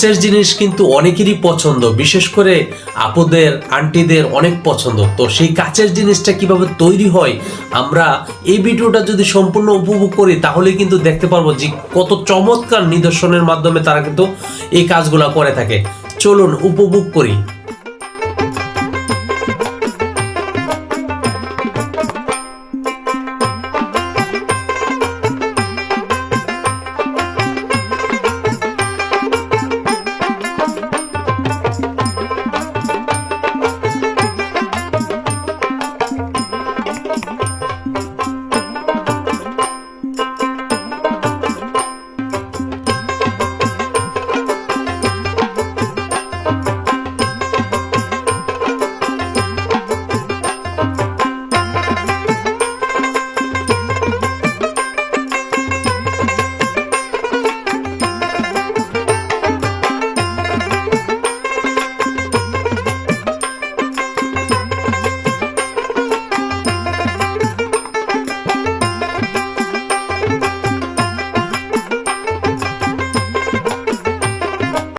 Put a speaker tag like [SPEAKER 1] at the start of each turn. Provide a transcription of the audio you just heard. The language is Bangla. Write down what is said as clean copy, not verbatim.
[SPEAKER 1] কাচের জিনিস কিন্তু অনেকেরই পছন্দ, বিশেষ করে আপুদের আন্টিদের অনেক পছন্দ। তো সেই কাচের জিনিসটা কিভাবে তৈরি হয় আমরা এই ভিডিওটা যদি সম্পূর্ণ উপভোগ করি তাহলে কিন্তু দেখতে পারবো যে কত চমৎকার নিদর্শনের মাধ্যমে তারা কিন্তু এই কাজগুলা করে থাকে। চলুন উপভোগ করি।